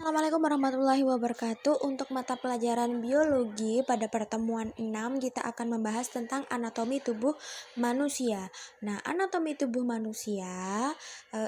Assalamualaikum warahmatullahi wabarakatuh. Untuk mata pelajaran biologi pada pertemuan 6 kita akan membahas tentang anatomi tubuh manusia. Nah, anatomi tubuh manusia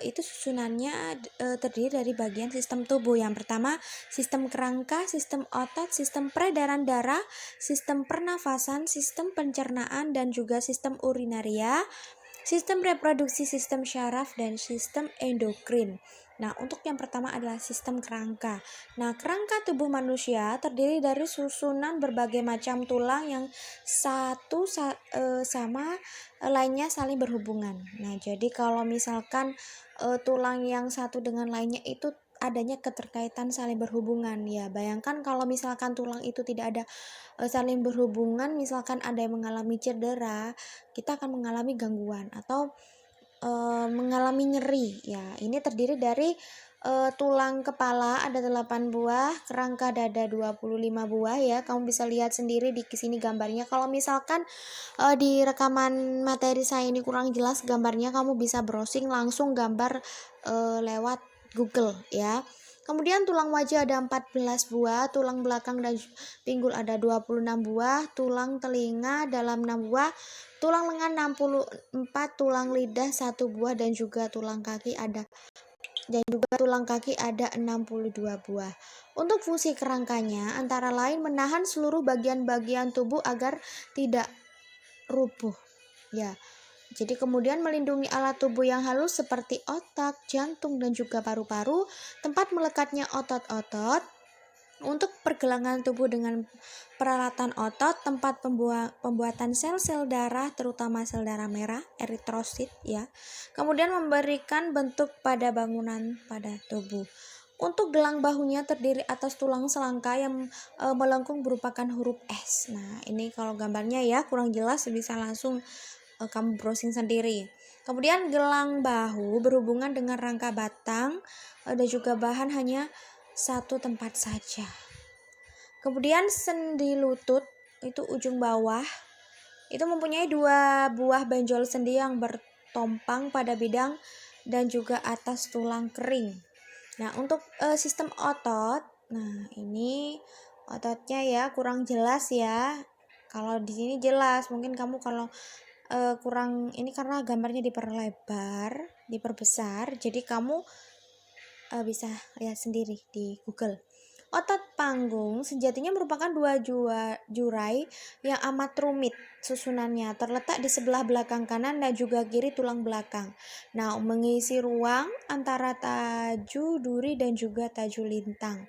itu susunannya terdiri dari bagian sistem tubuh. Yang pertama, sistem kerangka, sistem otot, sistem peredaran darah, sistem pernafasan, sistem pencernaan dan juga sistem urinaria, sistem reproduksi, sistem syaraf, dan sistem endokrin. Nah, untuk yang pertama adalah sistem kerangka. Nah, kerangka tubuh manusia terdiri dari susunan berbagai macam tulang yang satu sama lainnya saling berhubungan. Nah, jadi kalau misalkan tulang yang satu dengan lainnya itu adanya keterkaitan saling berhubungan, ya bayangkan kalau misalkan tulang itu tidak ada saling berhubungan, misalkan ada yang mengalami cedera, kita akan mengalami gangguan atau mengalami nyeri. Ya, ini terdiri dari tulang kepala ada 8 buah, kerangka dada 25 buah ya. Kamu bisa lihat sendiri di sini gambarnya. Kalau misalkan di rekaman materi saya ini kurang jelas gambarnya, kamu bisa browsing langsung gambar lewat Google ya. Kemudian tulang wajah ada 14 buah, tulang belakang dan pinggul ada 26 buah, tulang telinga dalam 6 buah, tulang lengan 64, tulang lidah 1 buah dan juga tulang kaki ada 62 buah. Untuk fungsi kerangkanya antara lain menahan seluruh bagian-bagian tubuh agar tidak rubuh. Ya. Jadi kemudian melindungi alat tubuh yang halus seperti otak, jantung dan juga paru-paru, tempat melekatnya otot-otot, untuk pergelangan tubuh dengan peralatan otot, tempat pembuatan sel-sel darah terutama sel darah merah, eritrosit ya. Kemudian memberikan bentuk pada bangunan pada tubuh. Untuk gelang bahunya terdiri atas tulang selangka yang melengkung merupakan huruf S. Nah, ini kalau gambarnya ya kurang jelas, bisa langsung kamu browsing sendiri. Kemudian gelang bahu berhubungan dengan rangka batang dan juga bahan hanya satu tempat saja. Kemudian sendi lutut itu ujung bawah itu mempunyai 2 buah benjol sendi yang bertompang pada bidang dan juga atas tulang kering. Nah, untuk sistem otot, nah ini ototnya ya kurang jelas ya. Kalau di sini jelas, mungkin kamu kalau kurang ini karena gambarnya diperlebar, diperbesar, jadi kamu bisa lihat sendiri di Google. Otot panggung sejatinya merupakan 2 jurai yang amat rumit susunannya, terletak di sebelah belakang kanan dan juga kiri tulang belakang. Nah, mengisi ruang antara taju duri dan juga taju lintang.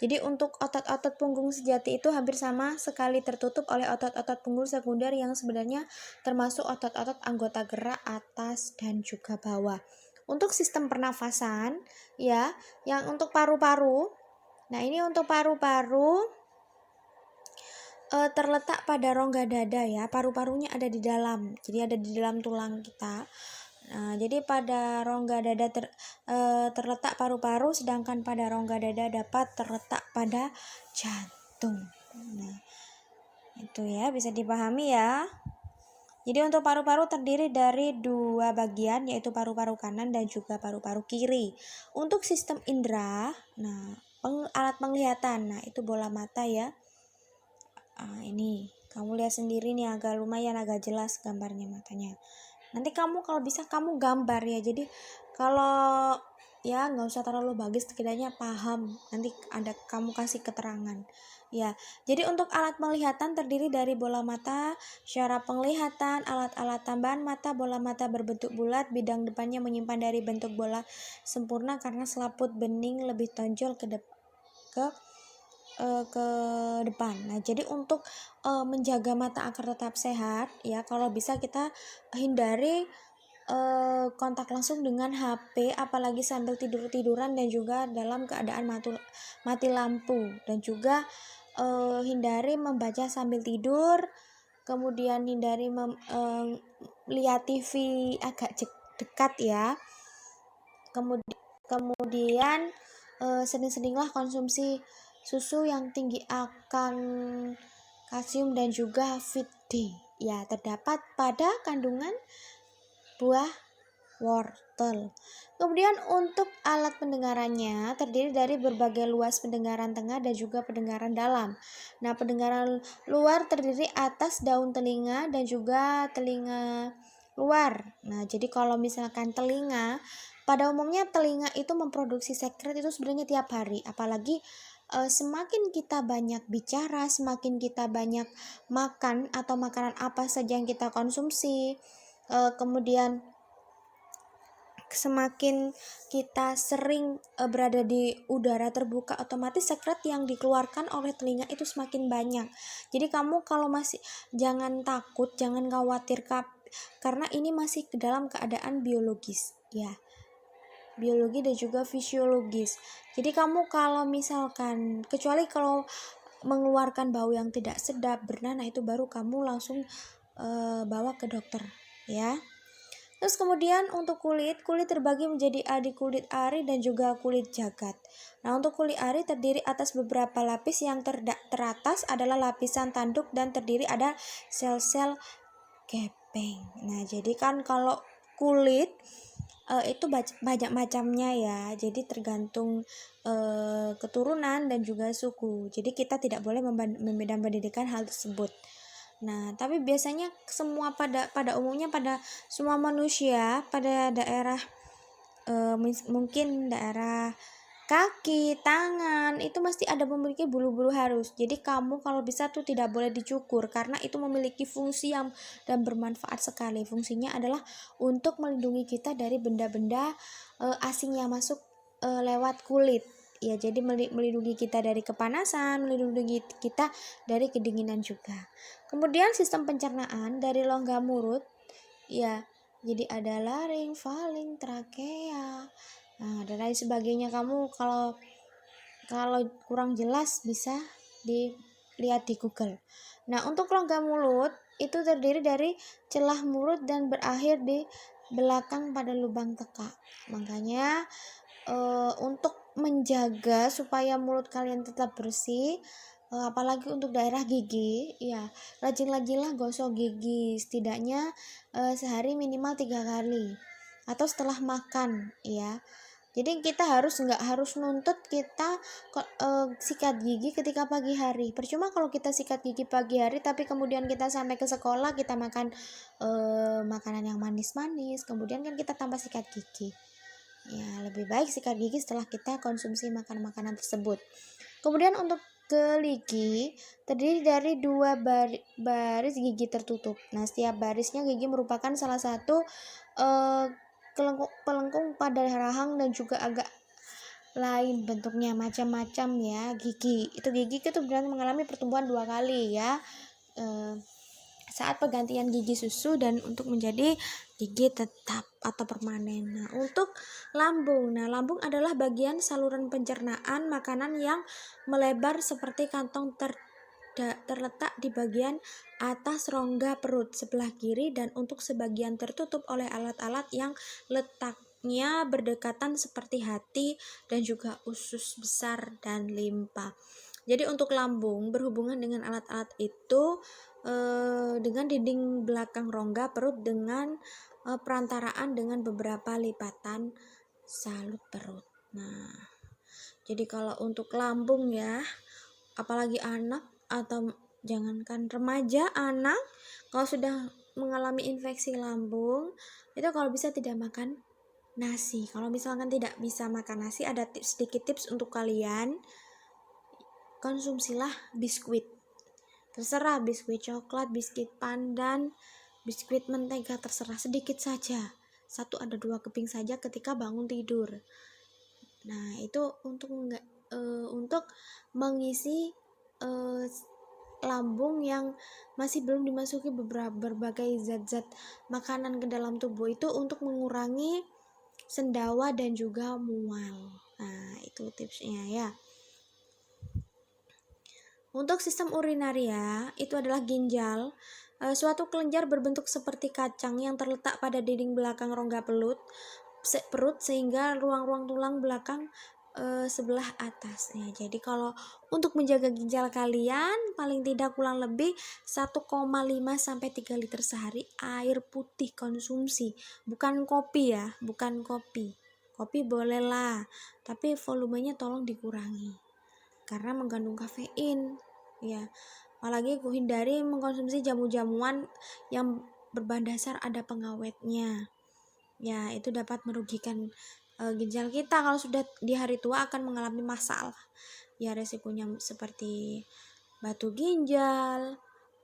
Jadi untuk otot-otot punggung sejati itu hampir sama sekali tertutup oleh otot-otot punggung sekunder yang sebenarnya termasuk otot-otot anggota gerak atas dan juga bawah. Untuk sistem pernafasan ya, yang untuk paru-paru. Nah, ini untuk paru-paru terletak pada rongga dada ya. Paru-parunya ada di dalam. Jadi ada di dalam tulang kita. Nah, jadi pada rongga dada terletak paru-paru, sedangkan pada rongga dada dapat terletak pada jantung. Nah, itu ya bisa dipahami ya. Jadi untuk paru-paru terdiri dari 2 bagian, yaitu paru-paru kanan dan juga paru-paru kiri. Untuk sistem indera, nah alat penglihatan, nah itu bola mata ya. Ini kamu lihat sendiri nih, lumayan agak jelas gambarnya matanya. Nanti kamu kalau bisa kamu gambar ya, jadi kalau ya nggak usah terlalu bagus, setidaknya paham, nanti ada kamu kasih keterangan ya. Jadi untuk alat penglihatan terdiri dari bola mata, syaraf penglihatan, alat-alat tambahan mata, bola mata berbentuk bulat, bidang depannya menyimpan dari bentuk bola sempurna karena selaput bening lebih tonjol ke depan. Nah, jadi untuk menjaga mata agar tetap sehat ya, kalau bisa kita hindari kontak langsung dengan HP, apalagi sambil tidur-tiduran dan juga dalam keadaan mati lampu, dan juga hindari membaca sambil tidur, kemudian hindari lihat TV agak dekat ya. Kemudian sering-seringlah konsumsi susu yang tinggi akan kalsium dan juga vitamin D ya, terdapat pada kandungan buah wortel. Kemudian untuk alat pendengarannya terdiri dari berbagai luas pendengaran tengah dan juga pendengaran dalam. Nah, pendengaran luar terdiri atas daun telinga dan juga telinga luar. Nah, jadi kalau misalkan telinga, pada umumnya telinga itu memproduksi sekret itu sebenarnya tiap hari. Apalagi semakin kita banyak bicara, semakin kita banyak makan atau makanan apa saja yang kita konsumsi, kemudian semakin kita sering berada di udara terbuka, otomatis sekret yang dikeluarkan oleh telinga itu semakin banyak. Jadi kamu kalau masih, jangan takut, jangan khawatir karena ini masih ke dalam keadaan biologis ya, biologi dan juga fisiologis. Jadi kamu kalau misalkan, kecuali kalau mengeluarkan bau yang tidak sedap, bernanah, itu baru kamu langsung bawa ke dokter ya. Terus kemudian untuk kulit terbagi menjadi kulit ari dan juga kulit jagat. Nah, untuk kulit ari terdiri atas beberapa lapis, yang teratas adalah lapisan tanduk dan terdiri ada sel-sel gepeng. Nah, jadi kan kalau kulit itu banyak macamnya ya, jadi tergantung keturunan dan juga suku. Jadi kita tidak boleh membeda-bedakan hal tersebut. Nah, tapi biasanya pada umumnya pada semua manusia pada daerah mungkin daerah kaki, tangan itu mesti ada memiliki bulu-bulu halus. Jadi kamu kalau bisa tuh tidak boleh dicukur karena itu memiliki fungsi yang dan bermanfaat sekali. Fungsinya adalah untuk melindungi kita dari benda-benda asing yang masuk lewat kulit. Ya, jadi melindungi kita dari kepanasan, melindungi kita dari kedinginan juga. Kemudian sistem pencernaan dari rongga mulut ya, jadi ada laring, faring, trakea, dan lain sebagainya. Kamu kalau kurang jelas bisa dilihat di Google. Nah, untuk rongga mulut itu terdiri dari celah mulut dan berakhir di belakang pada lubang tekak. Makanya untuk menjaga supaya mulut kalian tetap bersih, apalagi untuk daerah gigi ya, rajin-rajinlah gosok gigi setidaknya sehari minimal 3 kali atau setelah makan ya. Jadi kita nggak harus nuntut kita sikat gigi ketika pagi hari. Percuma kalau kita sikat gigi pagi hari tapi kemudian kita sampai ke sekolah kita makan makanan yang manis-manis, kemudian kan kita tambah sikat gigi. Ya, lebih baik sikat gigi setelah kita konsumsi makanan-makanan tersebut. Kemudian untuk geligi terdiri dari 2 baris gigi tertutup. Nah, setiap barisnya gigi merupakan salah satu pelengkung pada rahang dan juga agak lain bentuknya, macam-macam ya gigi. Gigi itu benar mengalami pertumbuhan 2 kali ya. Saat pergantian gigi susu dan untuk menjadi gigi tetap atau permanen. Nah, untuk lambung. Nah, lambung adalah bagian saluran pencernaan makanan yang melebar seperti kantong terletak di bagian atas rongga perut sebelah kiri dan untuk sebagian tertutup oleh alat-alat yang letaknya berdekatan seperti hati dan juga usus besar dan limpa. Jadi untuk lambung berhubungan dengan alat-alat itu dengan dinding belakang rongga perut dengan perantaraan dengan beberapa lipatan salut perut. Nah, jadi kalau untuk lambung ya, apalagi anak atau jangankan remaja, anak kalau sudah mengalami infeksi lambung itu kalau bisa tidak makan nasi. Kalau misalkan tidak bisa makan nasi, ada sedikit tips untuk kalian, konsumsilah biskuit. Terserah biskuit coklat, biskuit pandan, biskuit mentega, terserah, sedikit saja. 1 atau 2 keping saja ketika bangun tidur. Nah, itu untuk mengisi lambung yang masih belum dimasuki berbagai zat-zat makanan ke dalam tubuh, itu untuk mengurangi sendawa dan juga mual. Nah, itu tipsnya ya. Untuk sistem urinaria itu adalah ginjal, suatu kelenjar berbentuk seperti kacang yang terletak pada dinding belakang rongga perut sehingga ruang-ruang tulang belakang sebelah atas. Ya, jadi kalau untuk menjaga ginjal kalian paling tidak kurang lebih 1,5 sampai 3 liter sehari air putih konsumsi, bukan kopi ya, bukan kopi. Kopi boleh lah, tapi volumenya tolong dikurangi karena mengandung kafein. Ya, apalagi hindari mengkonsumsi jamu-jamuan yang berbahan dasar ada pengawetnya. Ya, itu dapat merugikan ginjal kita kalau sudah di hari tua akan mengalami masalah. Ya, resikonya seperti batu ginjal.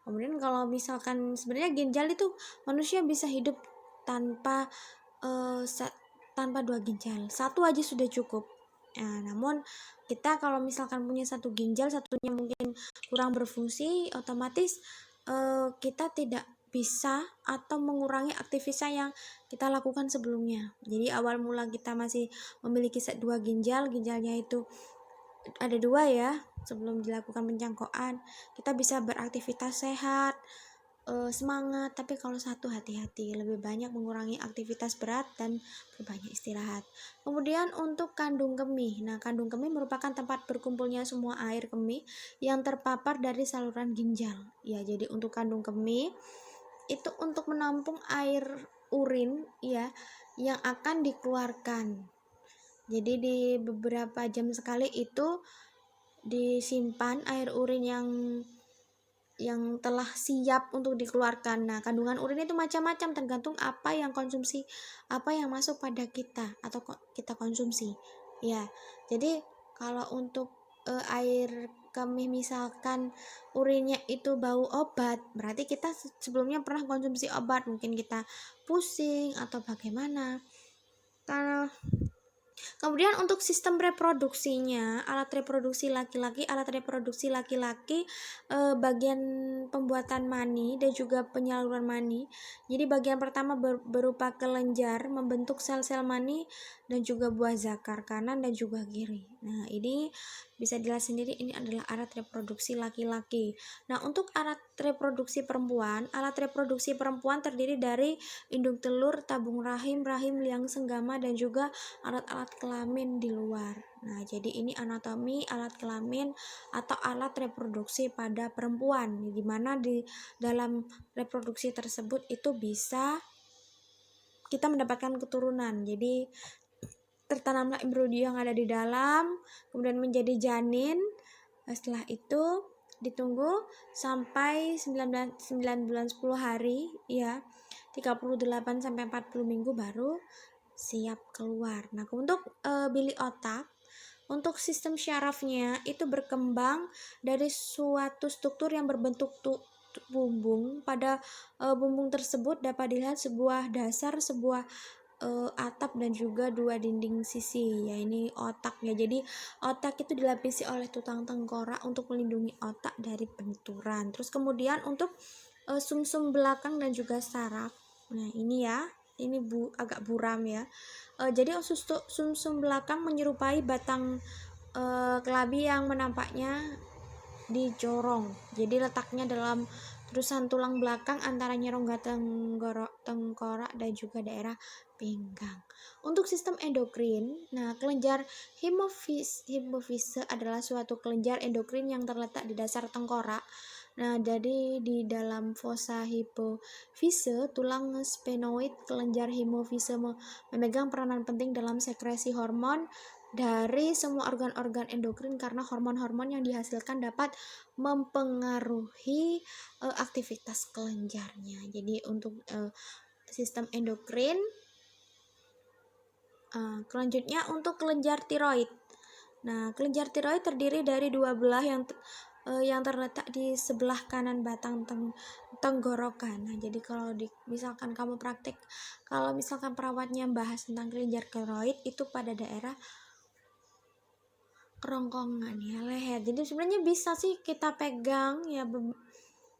Kemudian kalau misalkan sebenarnya ginjal itu manusia bisa hidup tanpa tanpa 2 ginjal. Satu aja sudah cukup. Nah, namun kita kalau misalkan punya 1 ginjal, satunya mungkin kurang berfungsi, otomatis kita tidak bisa atau mengurangi aktivitas yang kita lakukan sebelumnya. Jadi awal mula kita masih memiliki 2 ginjal, ginjalnya itu ada 2 ya, sebelum dilakukan pencangkokan kita bisa beraktivitas sehat, semangat. Tapi kalau 1 hati-hati, lebih banyak mengurangi aktivitas berat dan berbanyak istirahat. Kemudian untuk kandung kemih. Nah, kandung kemih merupakan tempat berkumpulnya semua air kemih yang terpapar dari saluran ginjal. Ya, jadi untuk kandung kemih itu untuk menampung air urin ya yang akan dikeluarkan. Jadi di beberapa jam sekali itu disimpan air urin yang telah siap untuk dikeluarkan. Nah, kandungan urin itu macam-macam tergantung apa yang masuk pada kita atau kita konsumsi. Ya, jadi kalau untuk air kemih misalkan urinnya itu bau obat, berarti kita sebelumnya pernah konsumsi obat, mungkin kita pusing atau bagaimana. Karena kemudian untuk sistem reproduksinya, alat reproduksi laki-laki, bagian pembuatan mani dan juga penyaluran mani. Jadi bagian pertama berupa kelenjar membentuk sel-sel mani dan juga buah zakar kanan dan juga kiri. Nah, ini bisa dilihat sendiri, ini adalah alat reproduksi laki-laki. Nah, untuk alat reproduksi perempuan terdiri dari indung telur, tabung rahim, liang senggama dan juga alat-alat kelamin di luar. Nah, jadi ini anatomi alat kelamin atau alat reproduksi pada perempuan, di mana di dalam reproduksi tersebut itu bisa kita mendapatkan keturunan. Jadi tertanamlah embrio yang ada di dalam, kemudian menjadi janin. Setelah itu ditunggu sampai 9 bulan 10 hari ya, 38 sampai 40 minggu baru siap keluar. Nah, untuk bilik otak, untuk sistem syarafnya itu berkembang dari suatu struktur yang berbentuk bumbung. Pada bumbung tersebut dapat dilihat sebuah dasar, sebuah atap dan juga 2 dinding sisi. Ya, ini otak ya. Jadi otak itu dilapisi oleh tutang tengkorak untuk melindungi otak dari benturan. Terus kemudian untuk sumsum belakang dan juga saraf. Nah, ini ya, ini agak buram ya. Jadi sumsum belakang menyerupai batang kelabi yang menampaknya dicorong. Jadi letaknya dalam terusan tulang belakang antara rongga tengkorak dan juga daerah pinggang. Untuk sistem endokrin, nah kelenjar hipofise adalah suatu kelenjar endokrin yang terletak di dasar tengkorak. Nah, jadi di dalam fosa hipofise, tulang sphenoid, kelenjar hipofise memegang peranan penting dalam sekresi hormon dari semua organ-organ endokrin karena hormon-hormon yang dihasilkan dapat mempengaruhi aktivitas kelenjarnya. Jadi untuk sistem endokrin, selanjutnya untuk kelenjar tiroid. Nah, kelenjar tiroid terdiri dari 2 belah yang terletak di sebelah kanan batang tenggorokan. Nah, jadi kalau misalkan kamu praktek, kalau misalkan perawatnya bahas tentang kelenjar tiroid itu pada daerah kerongkongan ya, leher. Jadi sebenarnya bisa sih kita pegang ya,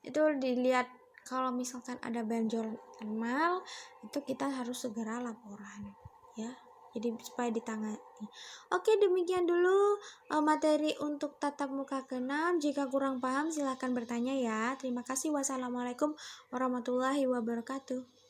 itu dilihat. Kalau misalkan ada benjolan termal, itu kita harus segera laporan ya, jadi supaya ditangani. Oke, demikian dulu materi untuk tatap muka ke-6. Jika kurang paham silahkan bertanya ya. Terima kasih. Wassalamualaikum warahmatullahi wabarakatuh.